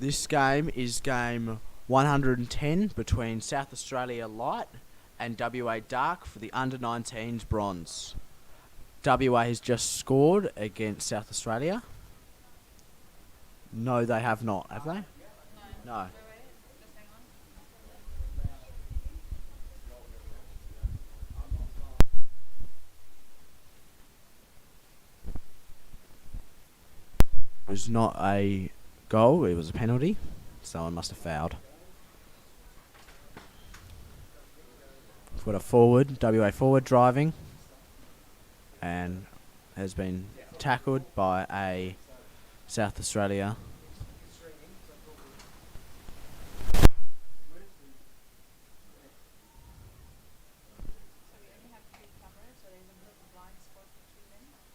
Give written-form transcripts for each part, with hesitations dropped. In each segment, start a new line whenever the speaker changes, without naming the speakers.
This game is game 110 between South Australia Light and WA Dark for the under-19s bronze. WA has just scored against South Australia. No, they have not, have they? No. It was not a goal, it was a penalty. Someone must have fouled. We've got a forward, WA forward driving, and has been tackled by a South Australia.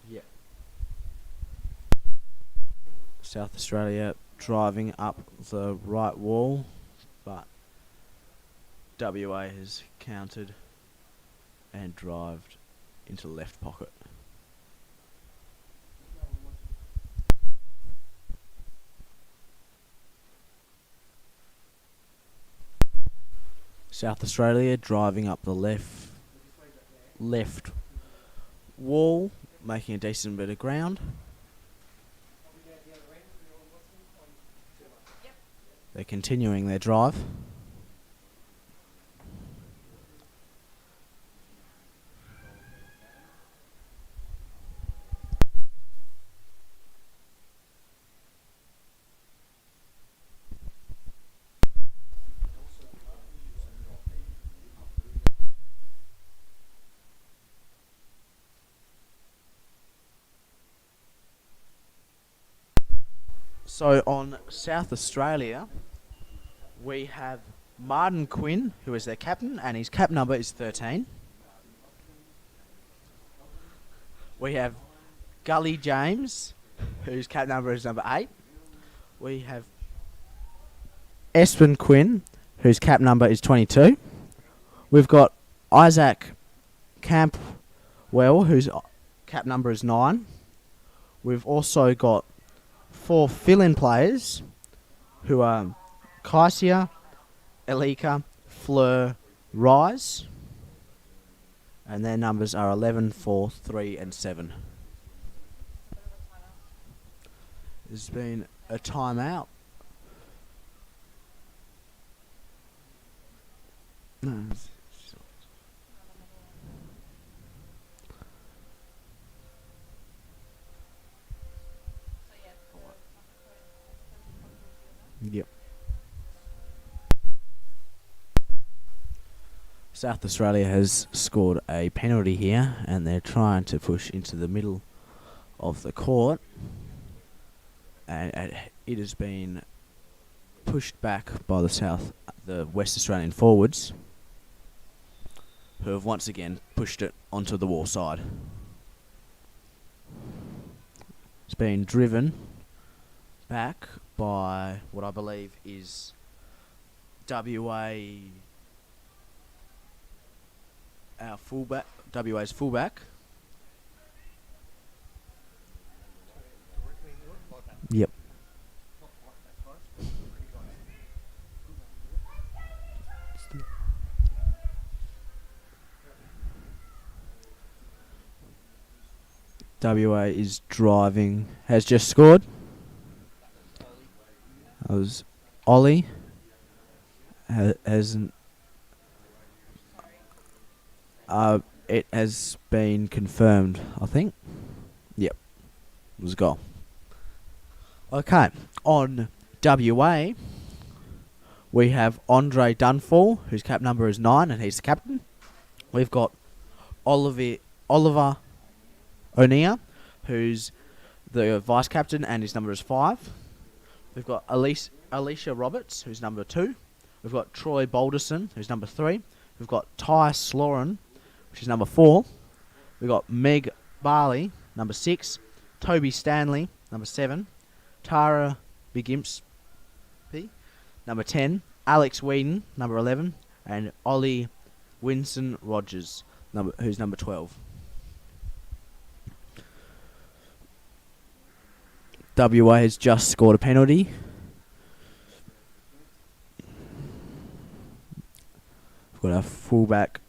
Yep. South Australia driving up the right wall, but WA has countered and drived into the left pocket. South Australia driving up the left wall, making a decent bit of ground. They're continuing their drive. So on South Australia, we have Martin Quinn, who is their captain, and his cap number is 13. We have Gully James, whose cap number is number 8. We have Espen Quinn, whose cap number is 22. We've got Isaac Campwell, whose cap number is 9. We've also got 4 fill-in players, who are Kaisia, Elika, Fleur, Rise, and their numbers are 11, 4, 3 and 7. There's been a timeout. No, yep. South Australia has scored a penalty here, and they're trying to push into the middle of the court, and it has been pushed back by the West Australian forwards, who have once again pushed it onto the wall side. It's been driven back by what I believe is WA's fullback. Yep. WA is driving, has just scored. That was Ollie. Hasn't. It has been confirmed, I think. Yep. It was a goal. Okay. On WA, we have Andre Dunfall, whose cap number is 9, and he's the captain. We've got Oliver O'Neill, who's the vice captain, and his number is 5. We've got Alicia Roberts, who's number 2. We've got Troy Balderson, who's number 3. We've got Ty Sloran, which is number 4. We've got Meg Barley, number 6. Toby Stanley, number 7. Tara Bigimpsey, number 10. Alex Whedon, number 11. And Ollie Winson Rogers, who's number 12. WA has just scored a penalty. Got our fullback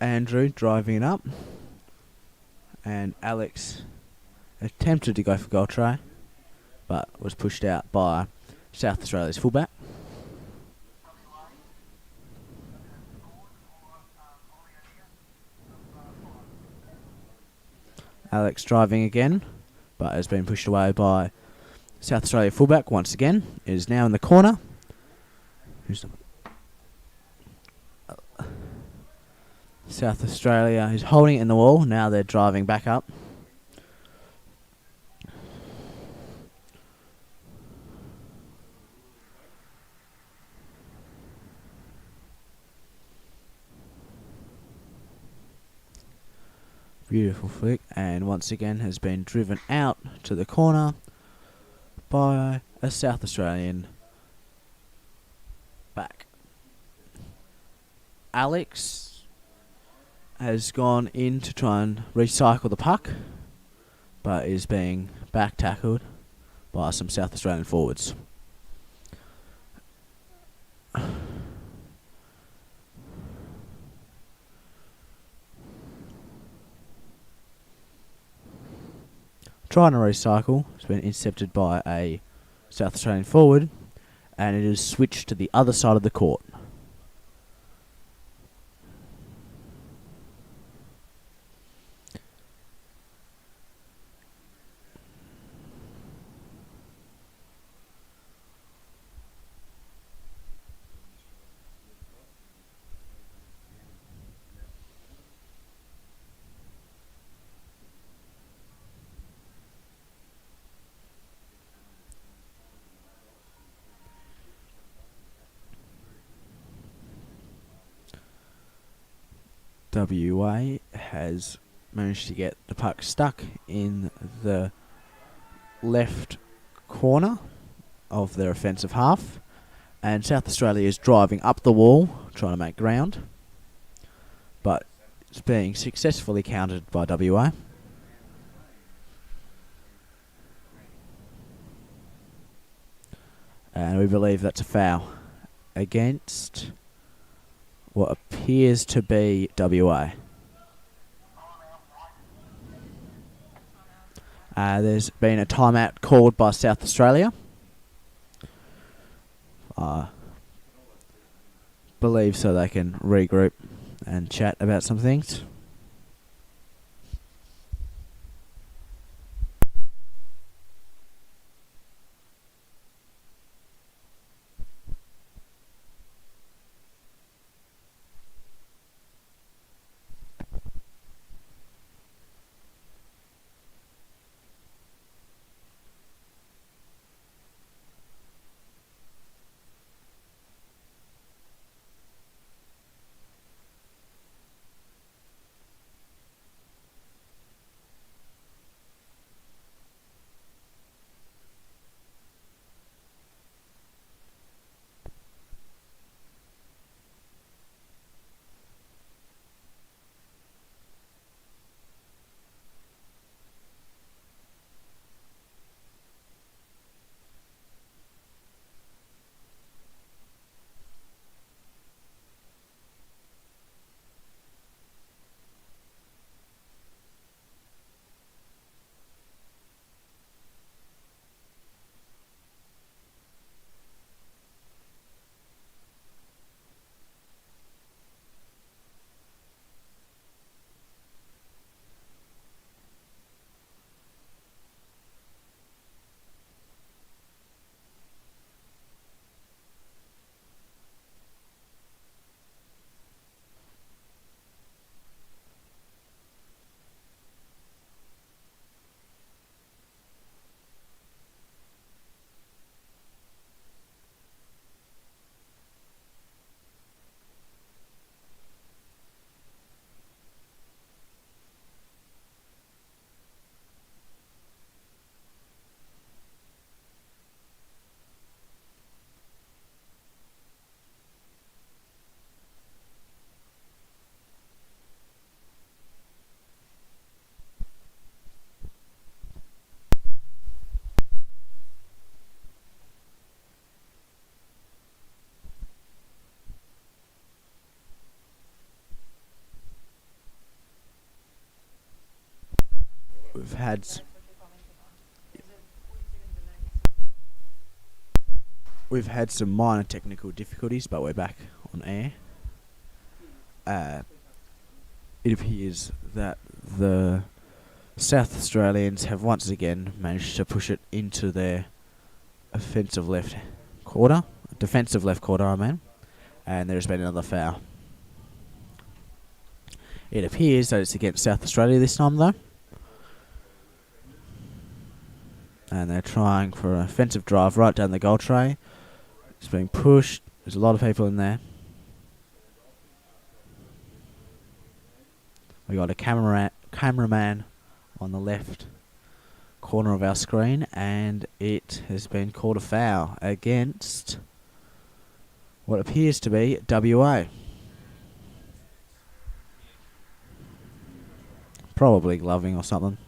Andrew driving it up, and Alex attempted to go for goal try, but was pushed out by South Australia's fullback. Alex driving again, but has been pushed away by South Australia fullback once again. Is now in the corner. South Australia is holding it in the wall. Now they're driving back up. Beautiful flick, and once again has been driven out to the corner by a South Australian back. Alex has gone in to try and recycle the puck, but is being back tackled by some South Australian forwards. Trying to recycle, it's been intercepted by a South Australian forward, and it is switched to the other side of the court. WA has managed to get the puck stuck in the left corner of their offensive half, and South Australia is driving up the wall trying to make ground, but it's being successfully countered by WA. And we believe that's a foul against what appears to be WA. There's been a timeout called by South Australia. Believe so they can regroup and chat about some things. we've had some minor technical difficulties, but we're back on air. It appears that the South Australians have once again managed to push it into their defensive left quarter, I mean, and there's been another foul. It appears that it's against South Australia this time, though. And they're trying for an offensive drive right down the goal tray. It's being pushed. There's a lot of people in there. We got a cameraman on the left corner of our screen, and it has been called a foul against what appears to be WA. Probably gloving or something.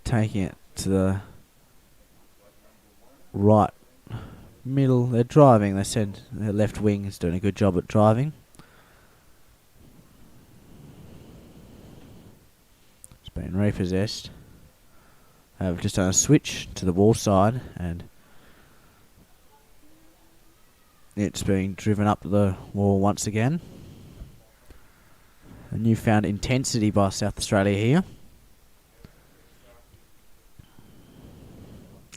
Taking it to the right middle. They're driving. They said their left wing is doing a good job at driving. It's been repossessed. I've just done a switch to the wall side, and it's being driven up the wall once again. A newfound intensity by South Australia here.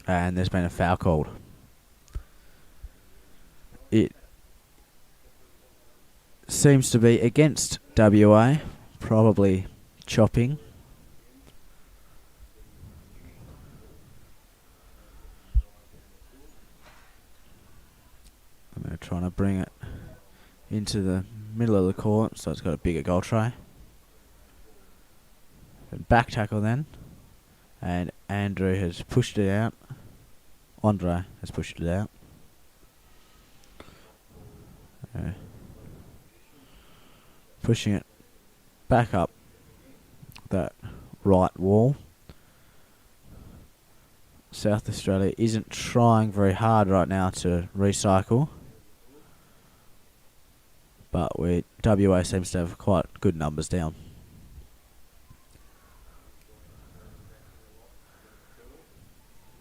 And there's been a foul called. It seems to be against WA, probably chopping. And they're trying to bring it into the middle of the court, so it's got a bigger goal tray. And back tackle then. And Andre has pushed it out. Pushing it back up that right wall. South Australia isn't trying very hard right now to recycle, but WA seems to have quite good numbers down.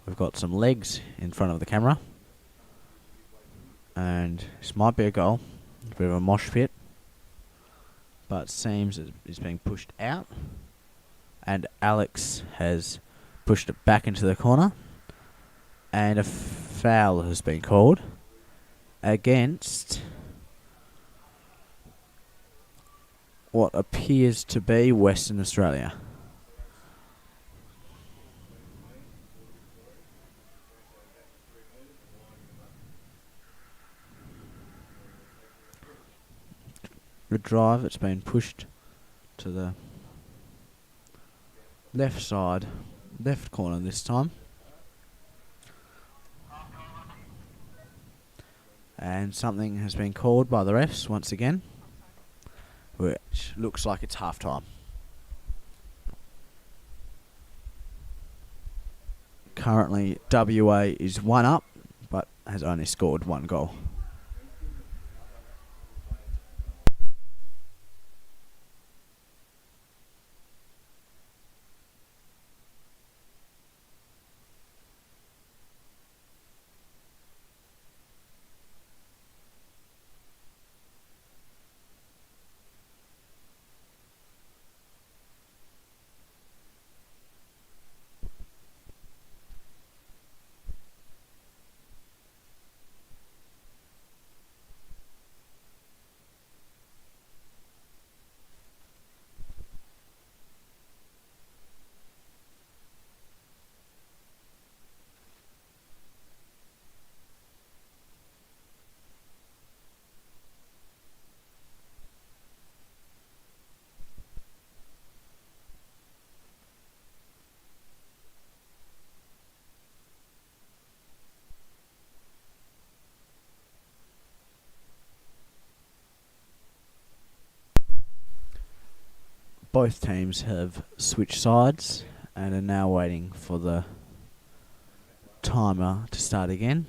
We've got some legs in front of the camera, and this might be a goal. A bit of a mosh pit, but it seems it's being pushed out, and Alex has pushed it back into the corner, and a foul has been called against what appears to be Western Australia. The drive, it's been pushed to the left side, left corner this time. And something has been called by the refs once again, which looks like it's half time. Currently, WA is 1 up, but has only scored 1 goal. Both teams have switched sides and are now waiting for the timer to start again.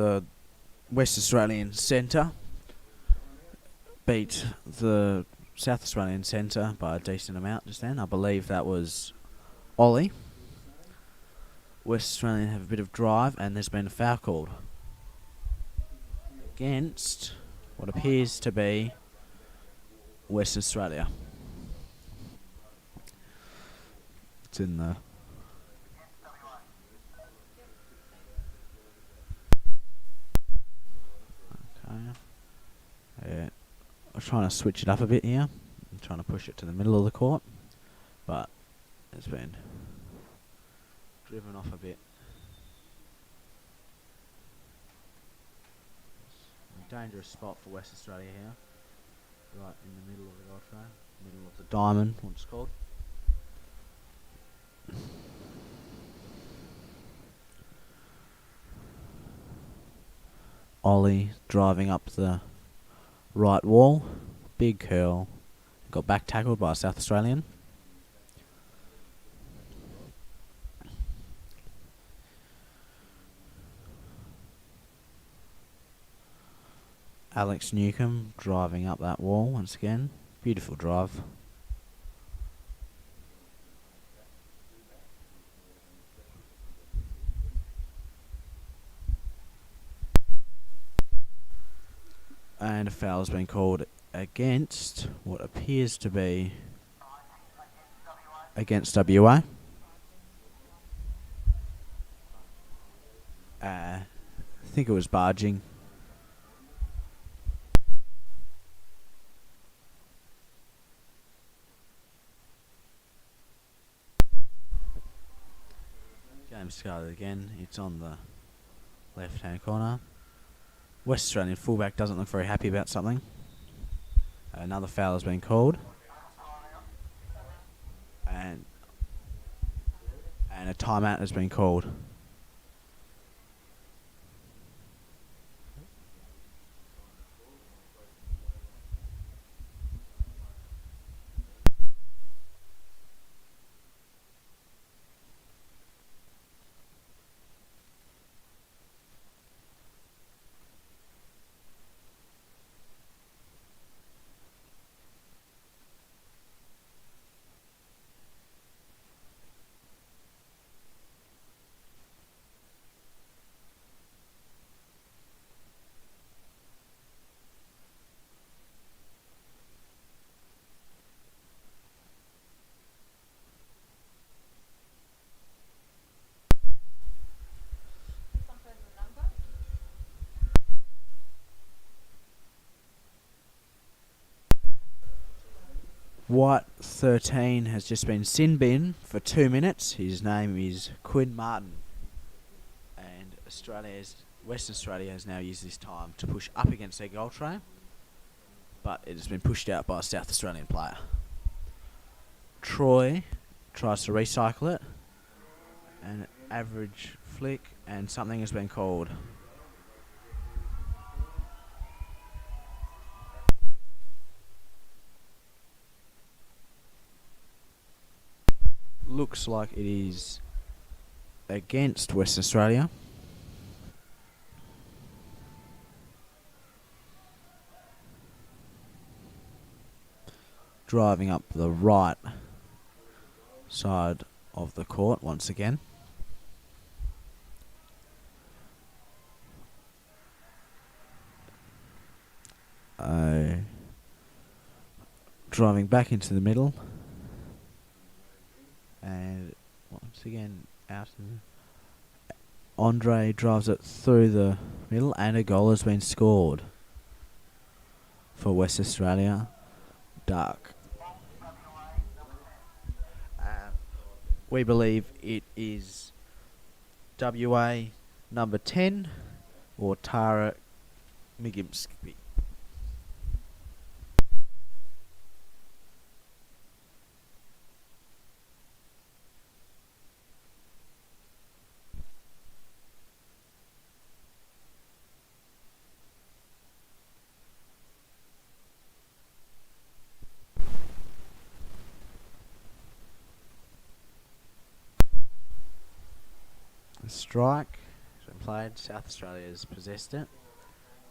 the West Australian centre beat the South Australian centre by a decent amount just then. I believe that was Ollie. West Australian have a bit of drive, and there's been a foul called against what appears to be West Australia. It's in the... Okay. Yeah. I'm trying to switch it up a bit here. I'm trying to push it to the middle of the court, but it's been driven off a bit. A dangerous spot for West Australia here. Right in the middle of the goal train, middle of the diamond, what it's called. Ollie driving up the right wall, big curl, got back tackled by a South Australian. Alex Newcomb driving up that wall once again. Beautiful drive. And a foul has been called against what appears to be against WA. I think it was barging. Game started again. It's on the left-hand corner. West Australian fullback doesn't look very happy about something. Another foul has been called. And a timeout has been called. White 13 has just been sin bin for 2 minutes. His name is Quinn Martin. And Western Australia has now used this time to push up against their goal tray. But it has been pushed out by a South Australian player. Troy tries to recycle it. An average flick, and something has been called. Looks like it is against Western Australia. Driving up the right side of the court once again. Driving back into the middle. And once again, out. Andre drives it through the middle, and a goal has been scored for West Australia. Dark. We believe it is WA number 10 or Tara Migimski. Strike has been played. South Australia has possessed it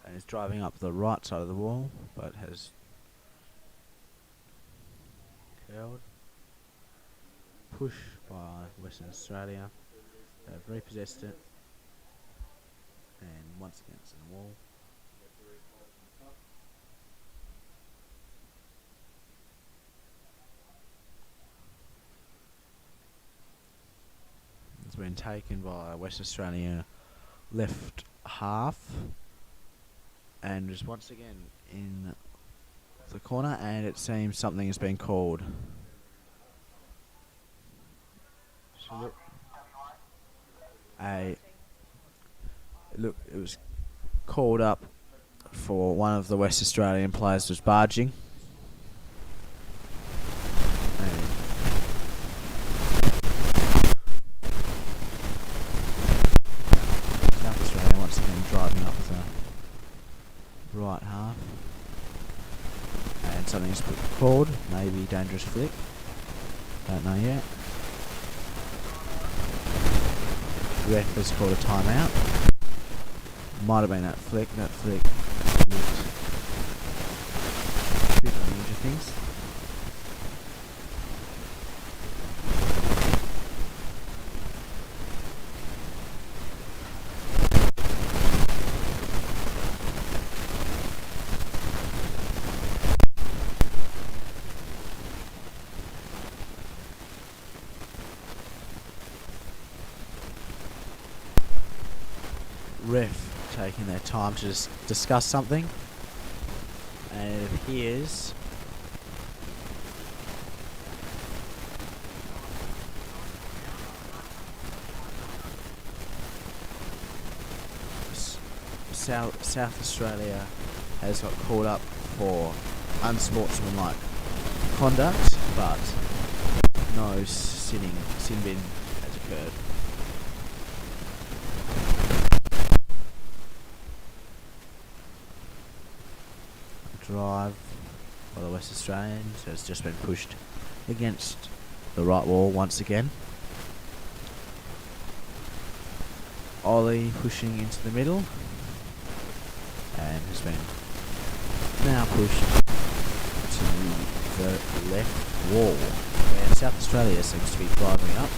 and is driving up the right side of the wall, but has curled. Push by Western Australia. They've repossessed it, and once again it's in the wall. It's been taken by West Australia left half, and is once again in the corner, and it seems something has been called. So it was called up for one of the West Australian players was barging. And South Australia once again driving up the right half. And something's called, maybe dangerous flick. Don't know yet. Ref has called a timeout. Might have been that flick. That flick looked a bit unusual things. Ref taking their time to discuss something, and it appears South Australia has got called up for unsportsmanlike conduct, but no sin bin has occurred. Drive by the West Australians has just been pushed against the right wall once again. Ollie pushing into the middle and has been now pushed to the left wall where South Australia seems to be driving up.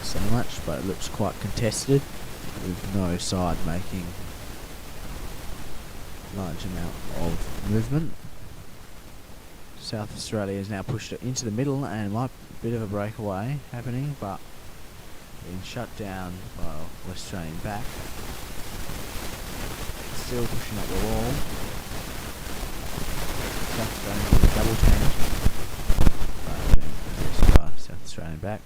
So much, but it looks quite contested with no side making large amount of movement. South Australia has now pushed it into the middle, and might be a bit of a breakaway happening, but being shut down by West Australian back. Still pushing up the wall. South Australian with a double team, but being possessed by South Australian back.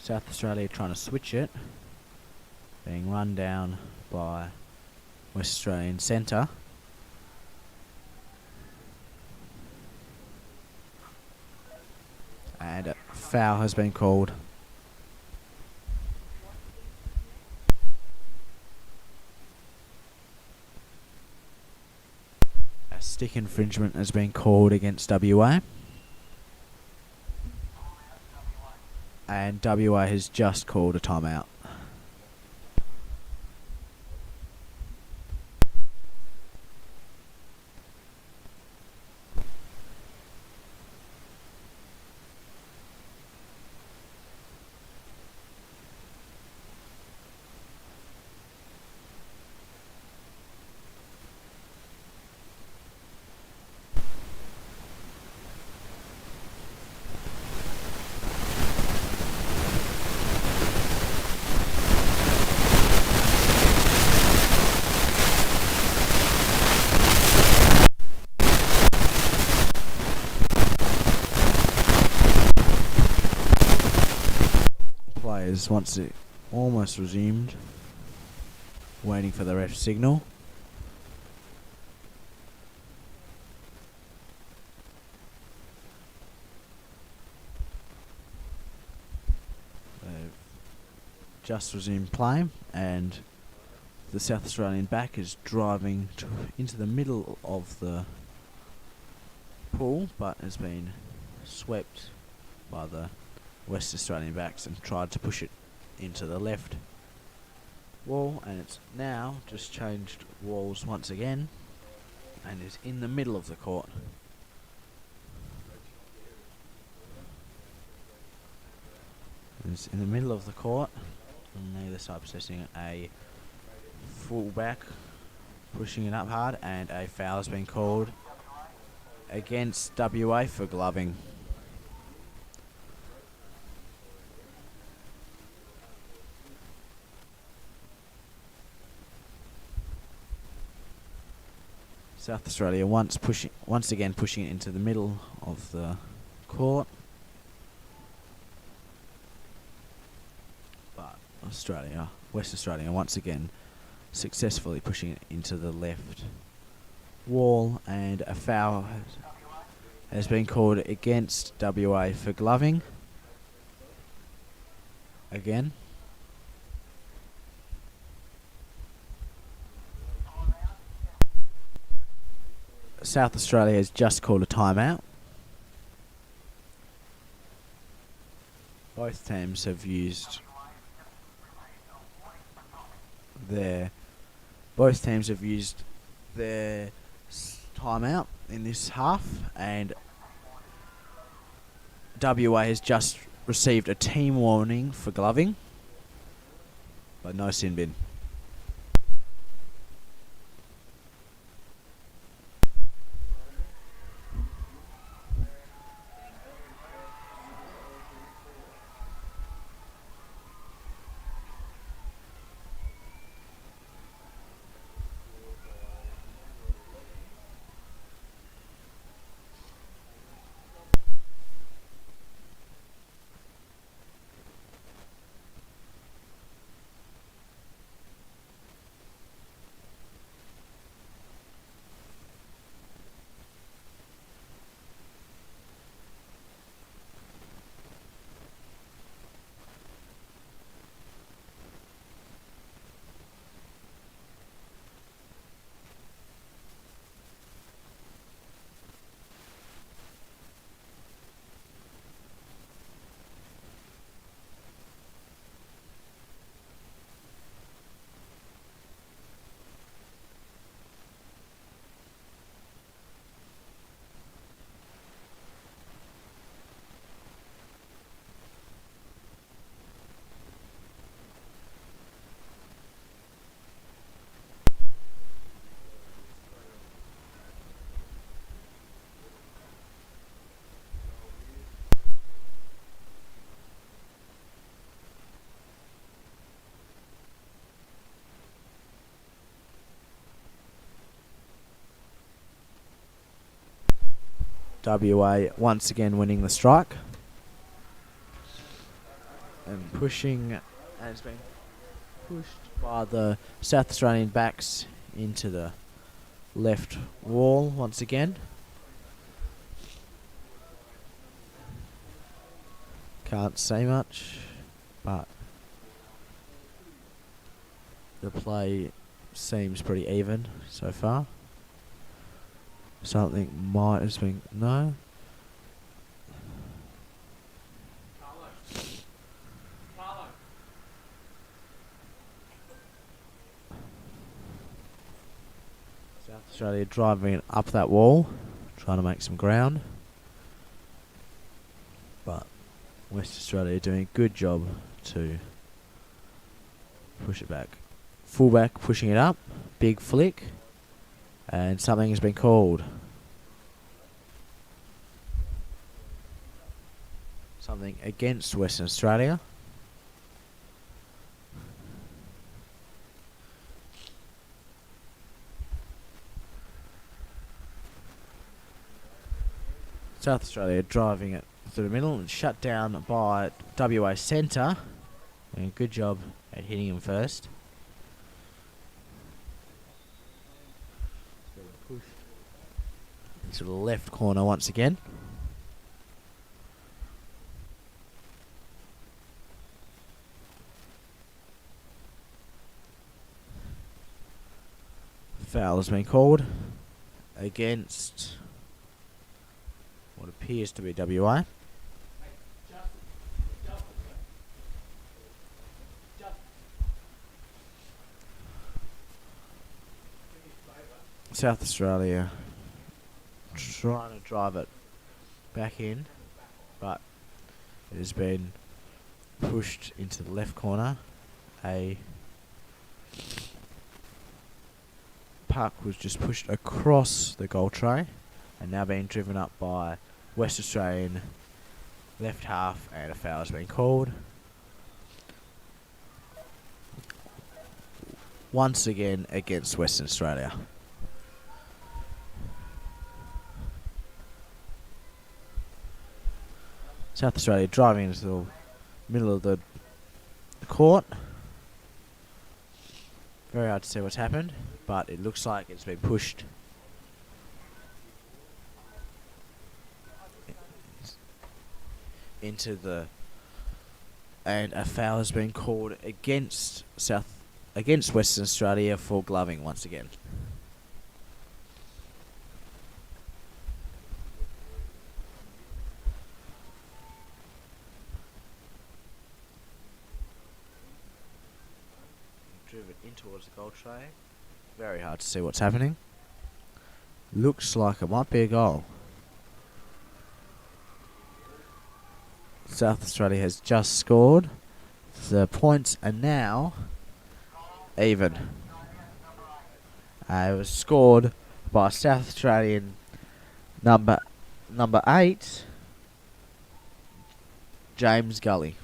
South Australia trying to switch it, being run down by West Australian centre. And a foul has been called. A stick infringement has been called against WA. And WA has just called a timeout. Once it almost resumed, waiting for the ref signal. They've just resumed play, and the South Australian back is driving into the middle of the pool, but has been swept by the West Australian backs and tried to push it into the left wall, and it's now just changed walls once again and is in the middle of the court. It's in the middle of the court, on either side possessing a full back, pushing it up hard, and a foul has been called against WA for gloving. South Australia once again pushing it into the middle of the court. But West Australia once again successfully pushing it into the left wall, and a foul has been called against WA for gloving. Again. South Australia has just called a timeout. Both teams have used their timeout in this half, and WA has just received a team warning for gloving, but no sin bin. WA once again winning the strike and pushing, has been pushed by the South Australian backs into the left wall once again. Can't say much, but the play seems pretty even so far. Something might have been... No. South Australia driving it up that wall, trying to make some ground. But West Australia doing a good job to push it back. Fullback pushing it up, big flick. And something has been called. Something against Western Australia. South Australia driving it through the middle and shut down by WA centre. And good job at hitting him first. Push into the left corner once again. foul has been called against what appears to be WA. South Australia trying to drive it back in, but it has been pushed into the left corner. A puck was just pushed across the goal tray and now being driven up by West Australian left half, and a foul has been called. Once again against Western Australia. South Australia driving into the middle of the court. Very hard to see what's happened, but it looks like it's been pushed into the, and a foul has been called against Western Australia for gloving once again. Driven in towards the goal tray. Very hard to see what's happening. Looks like it might be a goal. South Australia has just scored. The points are now even. It was scored by South Australian number 8, James Gully.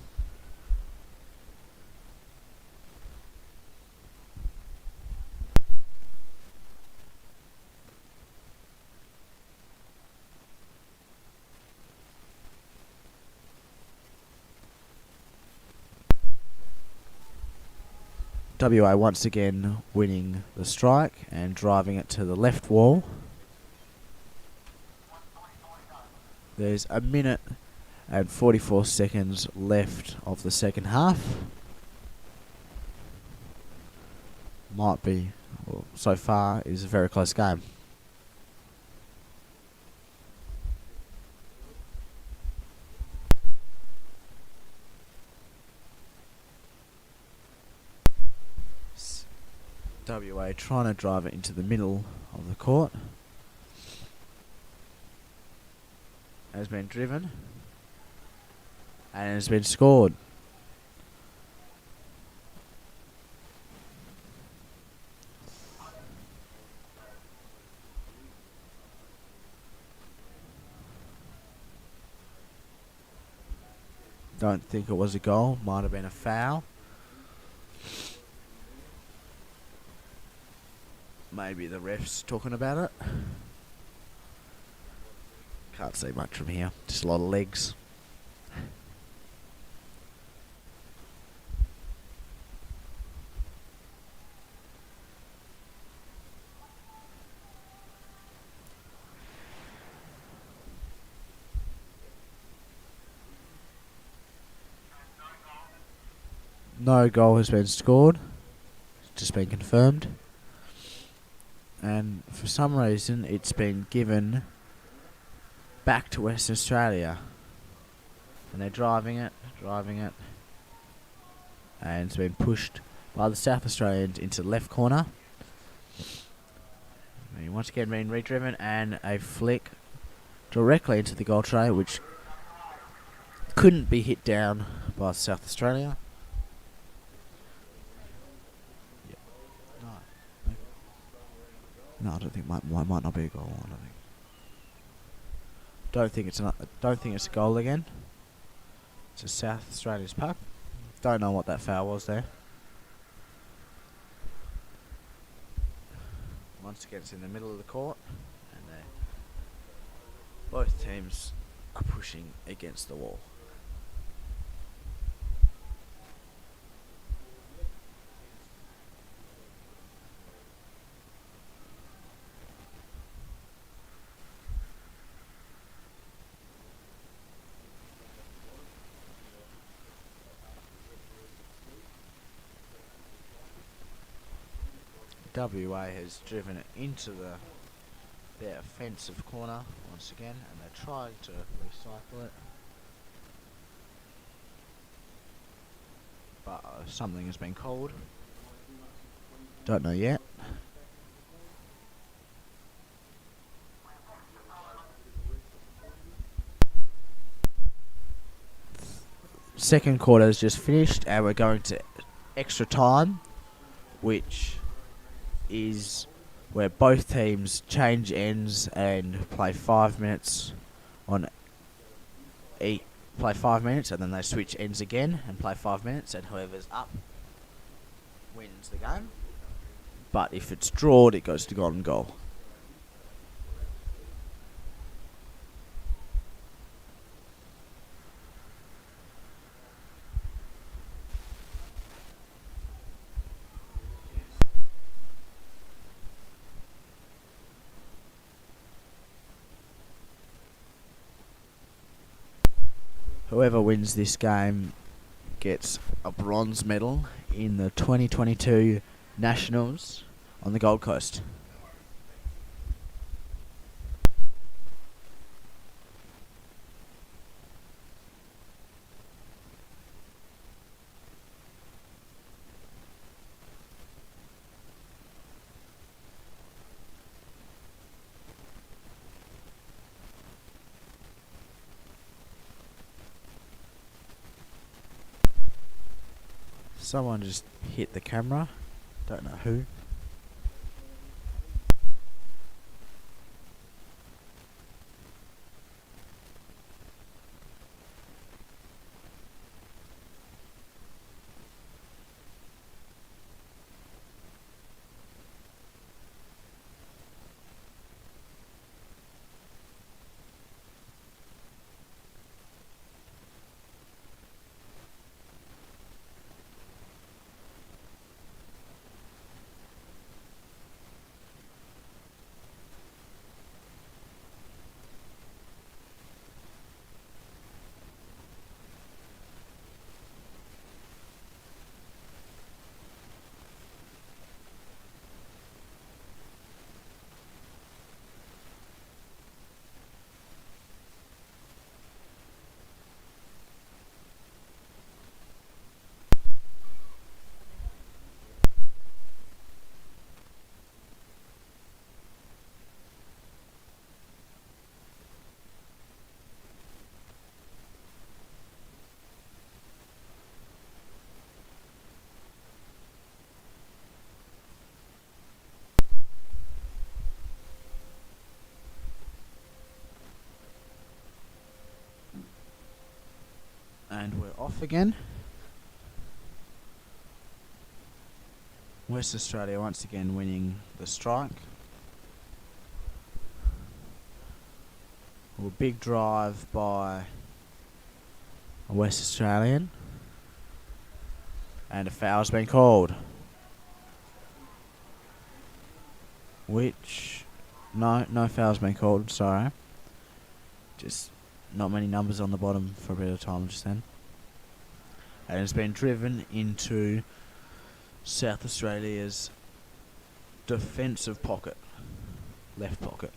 WA once again winning the strike and driving it to the left wall. There's a minute and 44 seconds left of the second half. Might be, well, so far is a very close game. WA trying to drive it into the middle of the court. Has been driven and has been scored. Don't think it was a goal. Might have been a foul. Maybe the ref's talking about it. Can't see much from here. Just a lot of legs. No goal has been scored. It's just been confirmed. And for some reason, it's been given back to Western Australia. And they're driving it, and it's been pushed by the South Australians into the left corner. And once again being redriven, and a flick directly into the goal tray, which couldn't be hit down by South Australia. No, I don't think might not be a goal. I don't think it's a goal again. It's a South Australia's puck. Don't know what that foul was there. Once again, it's in the middle of the court, and both teams are pushing against the wall. WA has driven it into their offensive corner once again, and they're trying to recycle it. But something has been called. Don't know yet. Second quarter has just finished, and we're going to extra time, which is where both teams change ends and play 5 minutes on play 5 minutes, and then they switch ends again and play 5 minutes, and whoever's up wins the game. But if it's drawed, it goes to golden goal. Whoever wins this game gets a bronze medal in the 2022 Nationals on the Gold Coast. Someone just hit the camera. Don't know who. And we're off again. West Australia once again winning the strike. A big drive by a West Australian. And a foul's been called. No foul's been called, sorry. Just not many numbers on the bottom for a bit of time just then. And it's been driven into South Australia's defensive pocket, left pocket.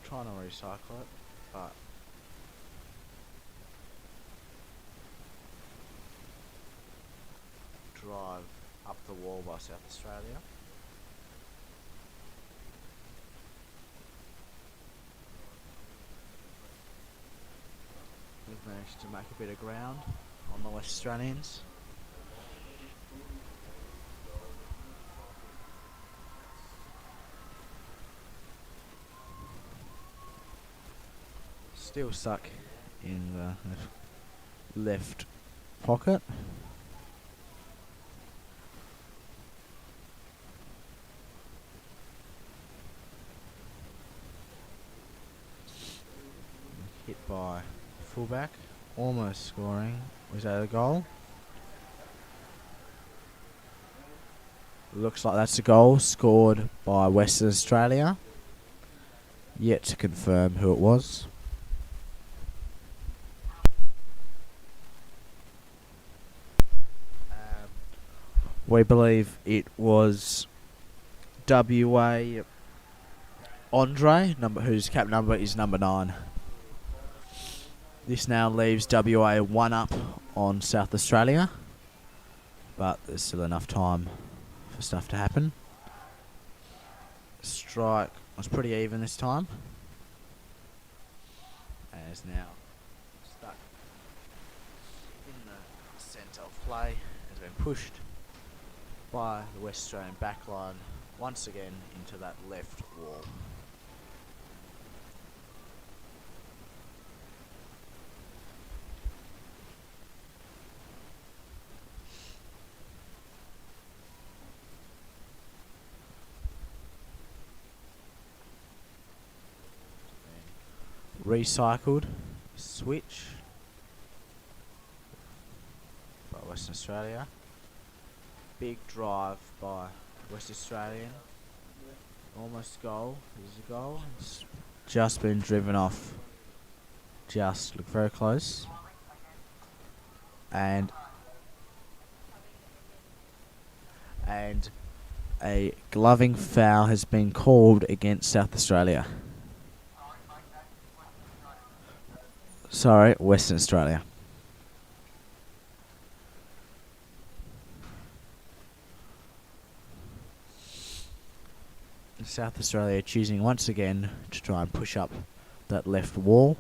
Trying to recycle it, but drive up the wall by South Australia. We've managed to make a bit of ground on the West Australians. Still stuck in the left pocket. Hit by fullback, almost scoring. Was that a goal? Looks like that's a goal scored by Western Australia. Yet to confirm who it was. We believe it was WA Andre, whose cap number is number 9. This now leaves WA 1 up on South Australia, but there's still enough time for stuff to happen. Strike was pretty even this time, and is now stuck in the centre of play. Has been pushed by the West Australian backline once again into that left wall. Recycled switch by Western Australia. Big drive by West Australian. Almost goal. There's a goal. It's just been driven off. Just look very close. And a gloving foul has been called against South Australia. Sorry, Western Australia. South Australia choosing once again to try and push up that left wall.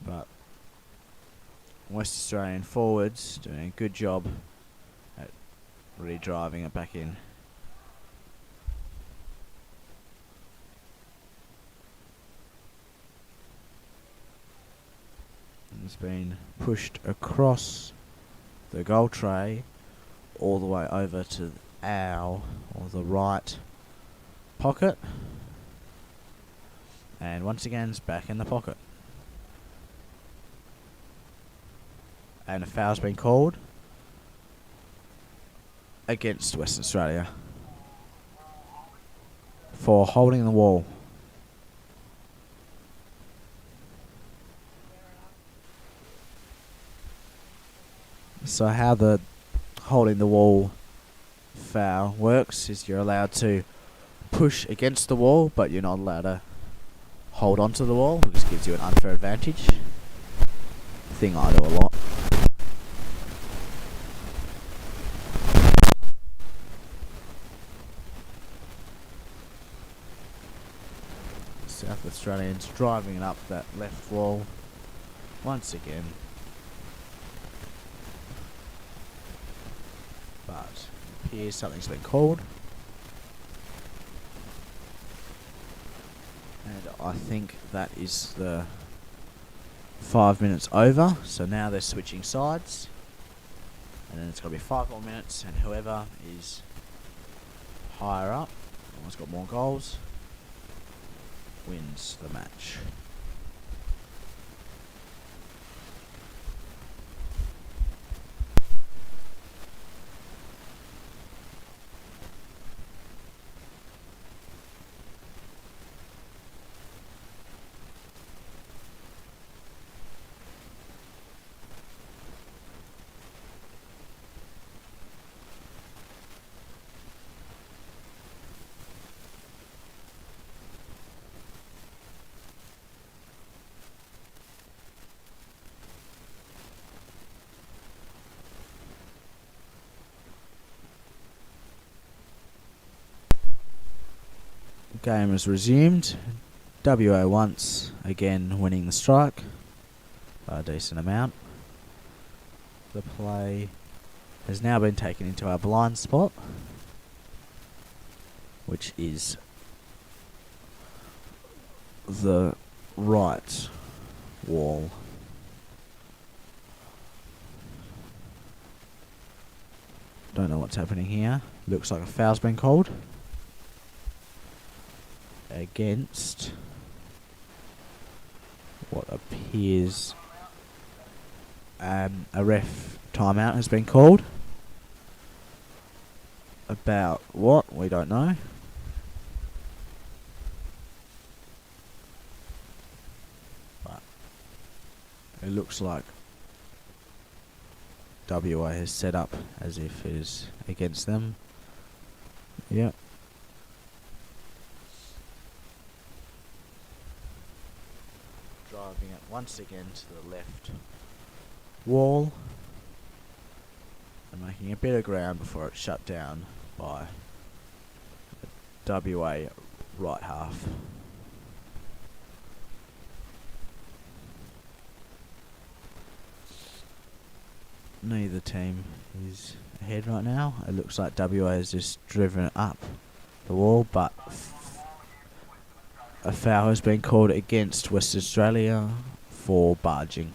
But West Australian forwards doing a good job at really driving it back in. It's been pushed across the goal tray all the way over to the right pocket, and once again it's back in the pocket, and a foul's been called against Western Australia for holding the wall. So how the holding the wall foul works is you're allowed to push against the wall, but you're not allowed to hold onto the wall. It just gives you an unfair advantage. Thing I do a lot. South Australians driving it up that left wall once again. But it appears something's been called. And I think that is the 5 minutes over. So now they're switching sides. And then it's got to be 5 more minutes. And whoever is higher up, who's got more goals, wins the match. Game is resumed. WA once again winning the strike by a decent amount. The play has now been taken into our blind spot, which is the right wall. Don't know what's happening here. Looks like a foul's been called against what appears a ref timeout has been called. About what? We don't know. It looks like WA has set up as if it is against them. Yep. Driving it once again to the left wall and making a bit of ground before it's shut down by the WA right half. Neither team is ahead right now. It looks like WA has just driven up the wall, but a foul has been called against West Australia for barging.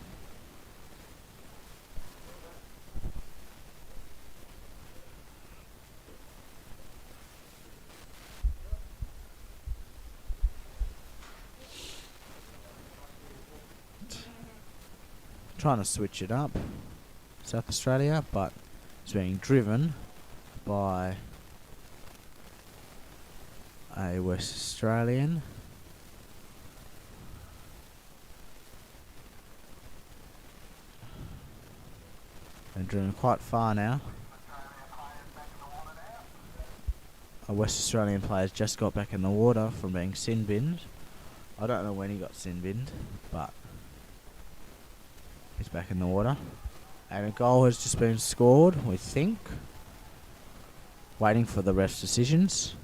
Trying to switch it up, South Australia, but it's being driven by a West Australian. They're driven quite far now. A West Australian player's just got back in the water from being sin-binned. I don't know when he got sin-binned, but he's back in the water. And a goal has just been scored, we think. Waiting for the ref's decisions.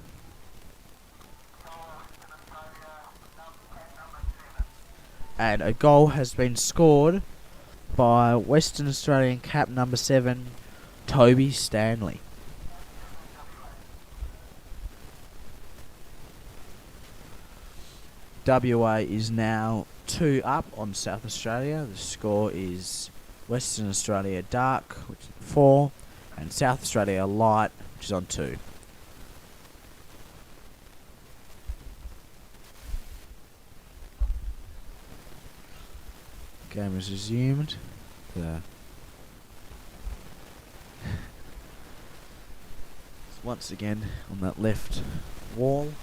And a goal has been scored by Western Australian cap number 7, Toby Stanley. WA is now 2 up on South Australia. The score is Western Australia dark, which is 4, and South Australia light, which is on 2. Game is resumed. Once again on that left wall,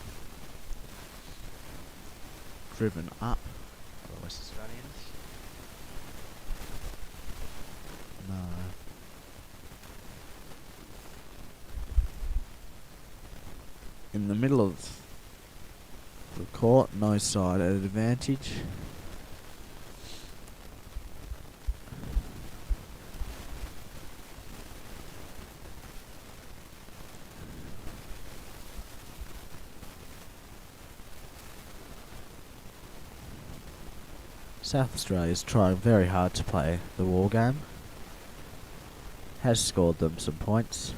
driven up by the West Australians. No. In the middle of the court, no side at advantage. South Australia is trying very hard to play the war game. Has scored them some points.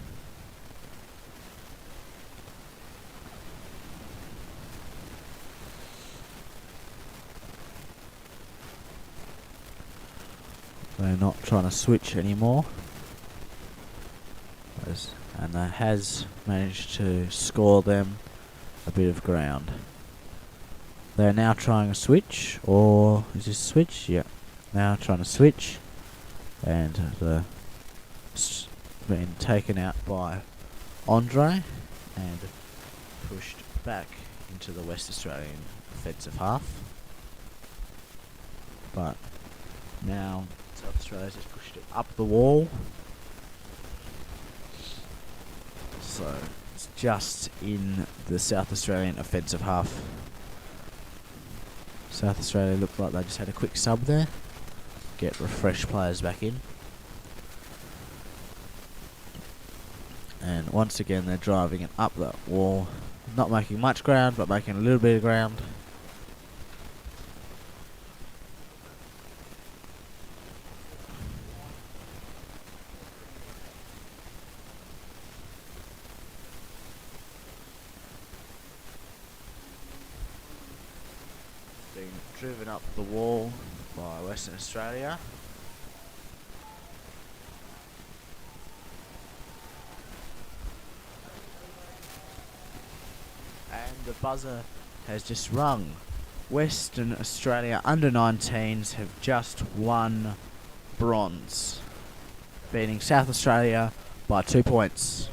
They're not trying to switch anymore. And that has managed to score them a bit of ground. They're now trying a switch, or is this a switch? Yeah. Now trying to switch, and been taken out by Andre and pushed back into the West Australian offensive half. But now South Australia's just pushed it up the wall. So it's just in the South Australian offensive half. South Australia looked like they just had a quick sub there. Get refreshed players back in. And once again they're driving it up that wall. Not making much ground, but making a little bit of ground. Being driven up the wall by Western Australia. And the buzzer has just rung. Western Australia under-19s have just won bronze, beating South Australia by 2 points.